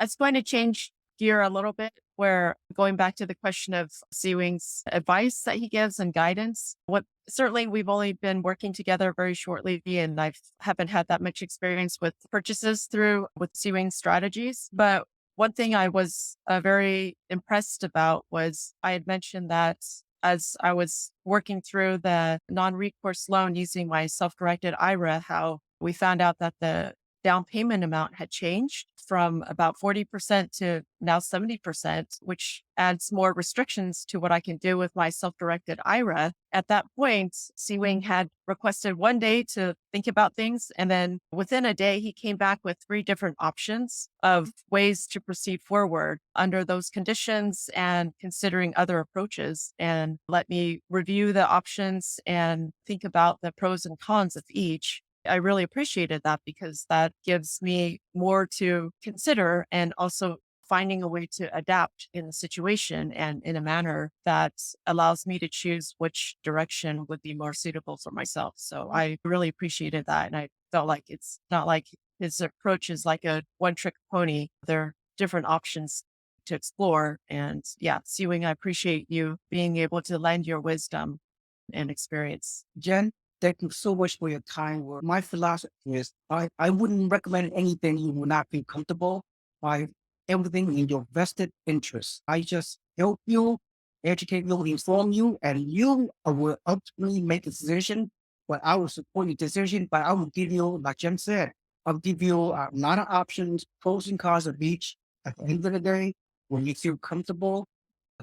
It's going to change gear a little bit where going back to the question of Seewing's advice that he gives and guidance. What certainly we've only been working together very shortly and I haven't had that much experience with purchases through with Seewing strategies. But one thing I was very impressed about was I had mentioned that as I was working through the non-recourse loan using my self-directed IRA, how we found out that the down payment amount had changed from about 40% to now 70%, which adds more restrictions to what I can do with my self-directed IRA. At that point, Seawing had requested 1 day to think about things. And then within a day, he came back with 3 different options of ways to proceed forward under those conditions and considering other approaches, and let me review the options and think about the pros and cons of each. I really appreciated that because that gives me more to consider and also finding a way to adapt in the situation and in a manner that allows me to choose which direction would be more suitable for myself. So I really appreciated that. And I felt like it's not like his approach is like a one trick pony. There are different options to explore. And yeah, Seewing, I appreciate you being able to lend your wisdom and experience. Jen, thank you so much for your kind word. My philosophy is I wouldn't recommend anything you will not be comfortable by everything in your vested interest. I just help you, educate you, inform you, and you will ultimately make a decision. But I will support your decision, but I will give you, like Jen said, I'll give you a lot of options, pros and cons of each. At the end of the day, when you feel comfortable,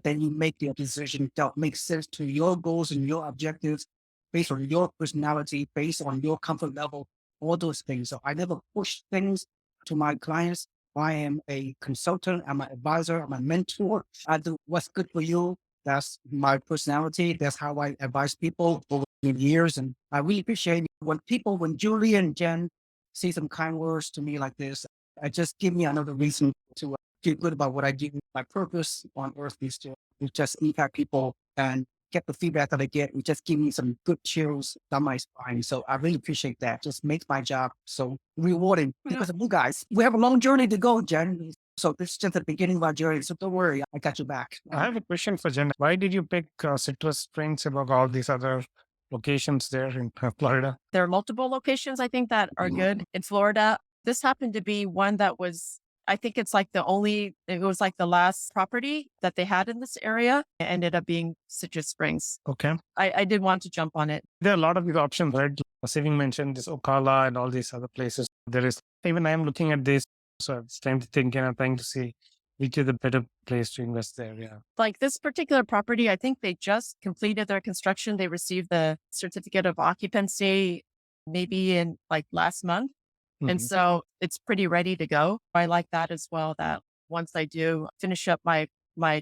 then you make your decision that makes sense to your goals and your objectives based on your personality, based on your comfort level, all those things. So I never push things to my clients. I am a consultant, I'm an advisor, I'm a mentor. I do what's good for you. That's my personality. That's how I advise people over the years. And I really appreciate it. When Julie and Jen say some kind words to me like this, it just give me another reason to feel good about what I do. My purpose on earth is to just impact people and get the feedback that I get. It just give me some good chills down my spine. So I really appreciate that. Just makes my job so rewarding because of you guys. We have a long journey to go, Jen. So this is just the beginning of our journey. So don't worry, I got your back. I have a question for Jen. Why did you pick Citrus Springs above all these other locations there in Florida? There are multiple locations I think that are good in Florida. This happened to be one that was, I think it's like it was like the last property that they had in this area. It ended up being Citrus Springs. Okay. I did want to jump on it. There are a lot of these options, right? Saving mentioned this Ocala and all these other places. There is, even I am looking at this, so it's time to think and I'm trying to see which is the better place to invest there. Yeah. Like this particular property, I think they just completed their construction. They received the certificate of occupancy maybe in like last month. And so it's pretty ready to go. I like that as well, that once I do finish up my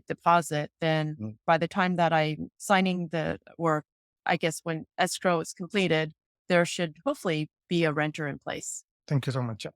deposit, then by the time that I'm signing or I guess when escrow is completed, there should hopefully be a renter in place. Thank you so much.